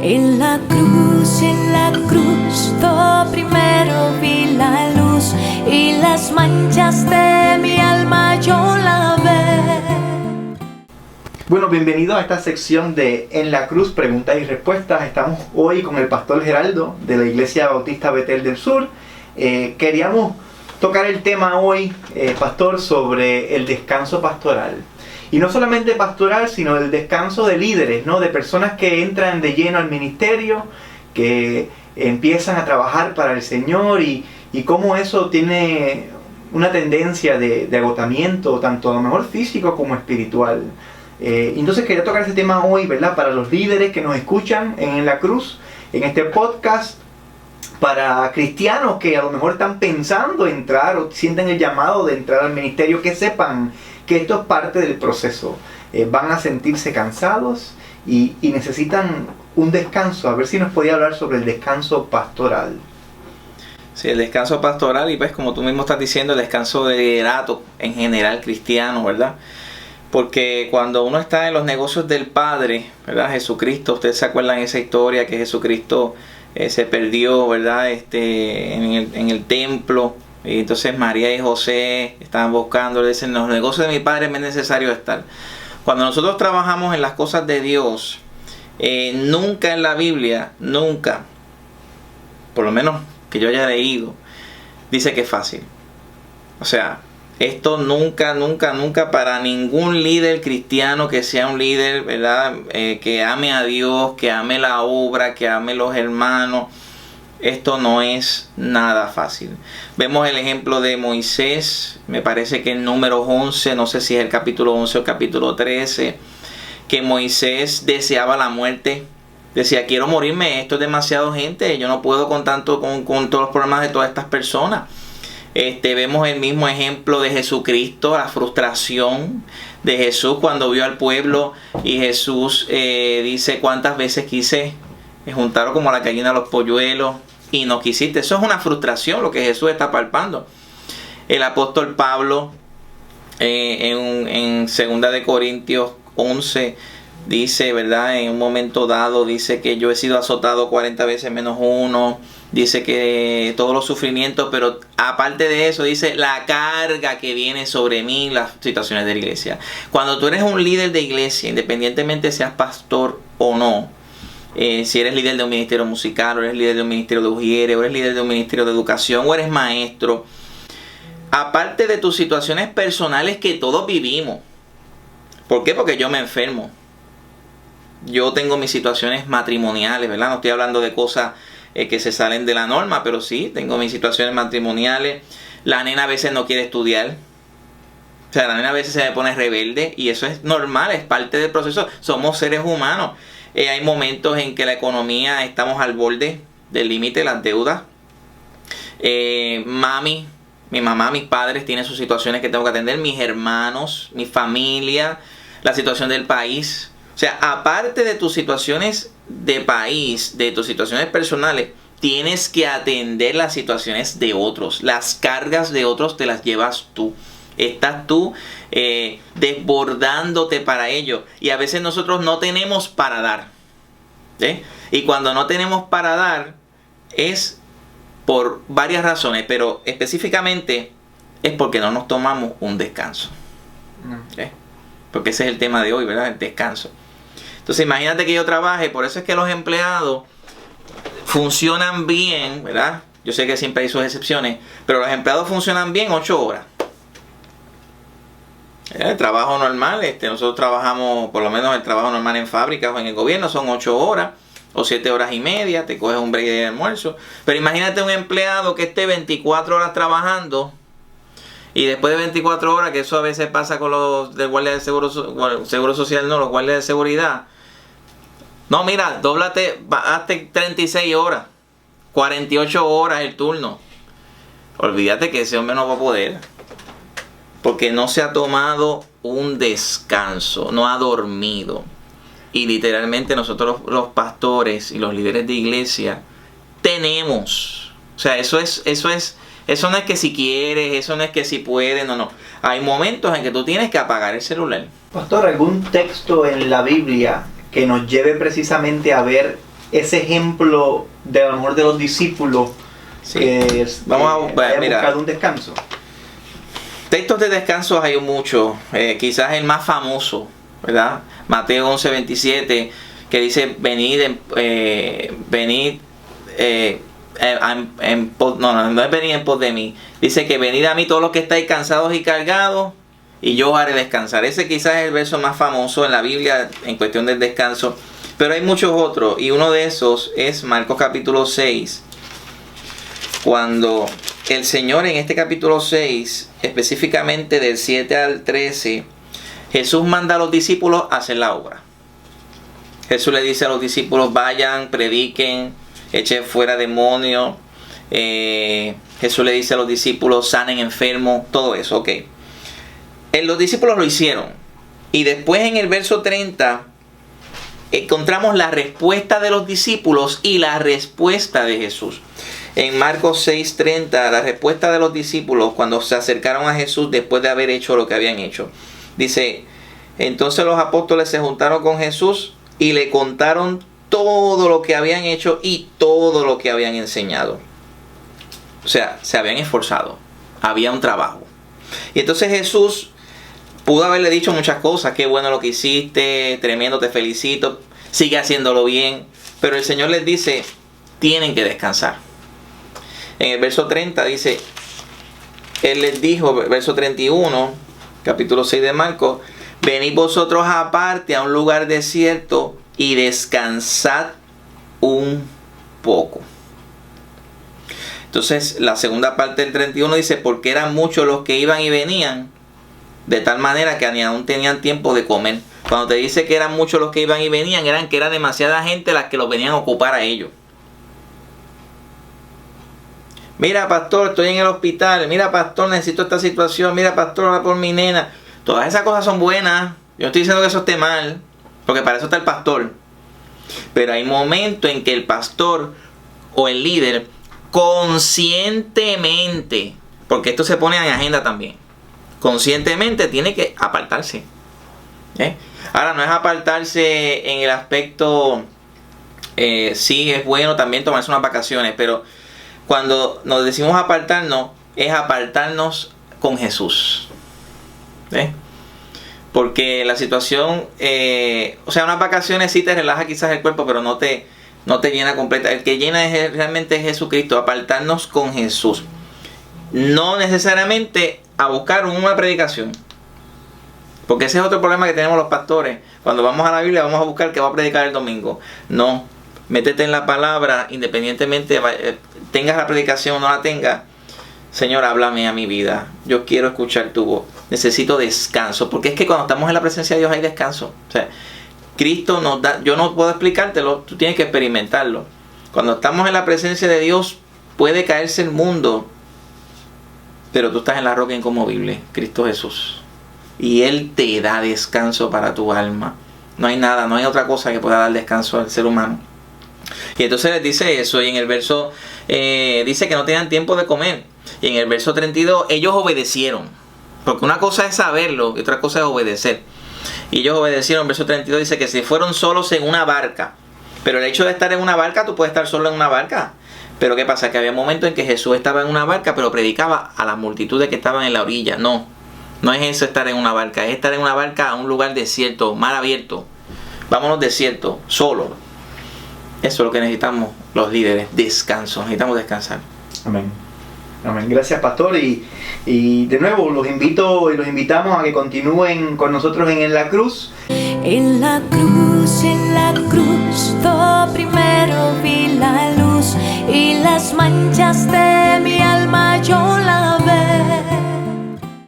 En la cruz, todo primero vi la luz y las manchas de mi alma yo lavé. Bueno, bienvenidos a esta sección de En la Cruz, preguntas y respuestas. Estamos hoy con el pastor Geraldo de la Iglesia Bautista Betel del Sur. Queríamos tocar el tema hoy, pastor, sobre el descanso pastoral. Y no solamente pastoral, sino el descanso de líderes, ¿no? De personas que entran de lleno al ministerio, que empiezan a trabajar para el Señor y cómo eso tiene una tendencia de agotamiento, tanto a lo mejor físico como espiritual. Entonces quería tocar ese tema hoy, ¿verdad? Para los líderes que nos escuchan en La Cruz, en este podcast, para cristianos que a lo mejor están pensando entrar o sienten el llamado de entrar al ministerio, que sepan que esto es parte del proceso. Van a sentirse cansados y necesitan un descanso. A ver si nos podía hablar sobre el descanso pastoral. Sí, el descanso pastoral y pues como tú mismo estás diciendo, el descanso de liderato en general cristiano, ¿verdad? Porque cuando uno está en los negocios del Padre, ¿verdad? Jesucristo, ustedes se acuerdan esa historia que Jesucristo se perdió, ¿verdad? En el templo. Y entonces María y José estaban buscando, le dicen, en los negocios de mi Padre me es necesario estar. Cuando nosotros trabajamos en las cosas de Dios, nunca en la Biblia, nunca, por lo menos que yo haya leído, dice que es fácil. O sea, esto nunca para ningún líder cristiano que sea un líder, ¿verdad? Que ame a Dios, que ame la obra, que ame los hermanos. Esto no es nada fácil. Vemos el ejemplo de Moisés, me parece que en Números 11, no sé si es el capítulo 11 o el capítulo 13, que Moisés deseaba la muerte. Decía, quiero morirme, esto es demasiado gente, yo no puedo con todos los problemas de todas estas personas. Vemos el mismo ejemplo de Jesucristo, la frustración de Jesús cuando vio al pueblo y Jesús dice, ¿cuántas veces quise juntar como la gallina a los polluelos y no quisiste? Eso es una frustración lo que Jesús está palpando. El apóstol Pablo en 2 de Corintios 11 dice, ¿verdad? En un momento dado dice que yo he sido azotado 40 veces menos uno. Dice que todos los sufrimientos, pero aparte de eso dice la carga que viene sobre mí, las situaciones de la iglesia. Cuando tú eres un líder de iglesia, independientemente seas pastor o no, si eres líder de un ministerio musical, o eres líder de un ministerio de ujieres, o eres líder de un ministerio de educación, o eres maestro, aparte de tus situaciones personales que todos vivimos. ¿Por qué? Porque yo me enfermo. Yo tengo mis situaciones matrimoniales, ¿verdad? No estoy hablando de cosas que se salen de la norma, pero sí, tengo mis situaciones matrimoniales. La nena a veces no quiere estudiar. O sea, la nena a veces se me pone rebelde y eso es normal, es parte del proceso. Somos seres humanos. Hay momentos en que la economía estamos al borde del límite, las deudas. Mi mamá, mis padres tienen sus situaciones que tengo que atender, mis hermanos, mi familia, la situación del país. O sea, aparte de tus situaciones de país, de tus situaciones personales, tienes que atender las situaciones de otros. Las cargas de otros te las llevas tú. Estás tú desbordándote para ello. Y a veces nosotros no tenemos para dar. Y cuando no tenemos para dar es por varias razones, pero específicamente es porque no nos tomamos un descanso. Porque ese es el tema de hoy, ¿verdad? El descanso. Entonces imagínate que yo trabaje, por eso es que los empleados funcionan bien, ¿verdad? Yo sé que siempre hay sus excepciones, pero los empleados funcionan bien 8 horas. El trabajo normal, nosotros trabajamos, por lo menos el trabajo normal en fábricas o en el gobierno son 8 horas o 7 horas y media, te coges un break de almuerzo. Pero imagínate un empleado que esté 24 horas trabajando y después de 24 horas, que eso a veces pasa con los del guardia de seguro social, no, los guardias de seguridad. No, mira, dóblate, hazte 36 horas, 48 horas el turno. Olvídate que ese hombre no va a poder. Porque no se ha tomado un descanso, no ha dormido. Y literalmente nosotros los pastores y los líderes de iglesia tenemos. O sea, eso no es que si quieres, eso no es que si puedes, no. Hay momentos en que tú tienes que apagar el celular. Pastor, ¿algún texto en la Biblia que nos lleve precisamente a ver ese ejemplo de a lo mejor de los discípulos Sí. que Vamos a hayan mira, buscado un descanso. textos de descanso hay muchos. Quizás el más famoso, ¿verdad? Mateo 11:27, que dice: venid no es venid en pos de mí. Dice que venid a mí todos los que estáis cansados y cargados, y yo os haré descansar. Ese quizás es el verso más famoso en la Biblia en cuestión del descanso. Pero hay muchos otros, y uno de esos es Marcos capítulo 6. Cuando el Señor en este capítulo 6, específicamente del 7 al 13, Jesús manda a los discípulos a hacer la obra. Jesús le dice a los discípulos: vayan, prediquen, echen fuera demonios. Jesús le dice a los discípulos: sanen enfermos, todo eso, ok. Los discípulos lo hicieron. Y después en el verso 30 encontramos la respuesta de los discípulos y la respuesta de Jesús. En Marcos 6:30, la respuesta de los discípulos cuando se acercaron a Jesús después de haber hecho lo que habían hecho. Dice: entonces los apóstoles se juntaron con Jesús y le contaron todo lo que habían hecho y todo lo que habían enseñado. O sea, se habían esforzado, había un trabajo. Y entonces Jesús pudo haberle dicho muchas cosas: qué bueno lo que hiciste, tremendo, te felicito, sigue haciéndolo bien. Pero el Señor les dice: tienen que descansar. En el verso 30 dice, Él les dijo, verso 31, capítulo 6 de Marcos: venid vosotros aparte a un lugar desierto y descansad un poco. Entonces la segunda parte del 31 dice: porque eran muchos los que iban y venían, de tal manera que ni aún tenían tiempo de comer. Cuando te dice que eran muchos los que iban y venían, eran que era demasiada gente las que los venían a ocupar a ellos. Mira, pastor, estoy en el hospital. Mira, pastor, necesito esta situación. Mira, pastor, ora por mi nena. Todas esas cosas son buenas. Yo no estoy diciendo que eso esté mal, porque para eso está el pastor. Pero hay momentos en que el pastor o el líder conscientemente, porque esto se pone en agenda también, conscientemente tiene que apartarse. Ahora, no es apartarse en el aspecto, sí es bueno también tomarse unas vacaciones, pero cuando nos decimos apartarnos, es apartarnos con Jesús. Porque la situación, o sea, unas vacaciones sí te relaja quizás el cuerpo, pero no te llena completa. El que llena realmente es Jesucristo, apartarnos con Jesús. No necesariamente a buscar una predicación. Porque ese es otro problema que tenemos los pastores. Cuando vamos a la Biblia vamos a buscar qué va a predicar el domingo. No, métete en la palabra, independientemente tengas la predicación o no la tengas. Señor, háblame a mi vida. Yo quiero escuchar tu voz. Necesito descanso. Porque es que cuando estamos en la presencia de Dios hay descanso. O sea, Cristo nos da, yo no puedo explicártelo, tú tienes que experimentarlo. Cuando estamos en la presencia de Dios puede caerse el mundo, pero tú estás en la roca inconmovible, Cristo Jesús. Y Él te da descanso para tu alma. No hay nada, no hay otra cosa que pueda dar descanso al ser humano. Y entonces les dice eso, y en el verso dice que no tenían tiempo de comer. Y en el verso 32 ellos obedecieron. Porque una cosa es saberlo y otra cosa es obedecer. Y ellos obedecieron. En verso 32 dice que se fueron solos en una barca. Pero el hecho de estar en una barca, tú puedes estar solo en una barca. Pero ¿qué pasa? Que había momentos en que Jesús estaba en una barca, pero predicaba a las multitudes que estaban en la orilla. No es eso estar en una barca. Es estar en una barca a un lugar desierto, mar abierto. Vámonos desierto, solo. Eso es lo que necesitamos los líderes. Descanso. Necesitamos descansar. Amén. Amén. Gracias, pastor. Y de nuevo los invito y los invitamos a que continúen con nosotros en la cruz. En la cruz, yo primero vi la luz y las manchas de mi alma yo la vi.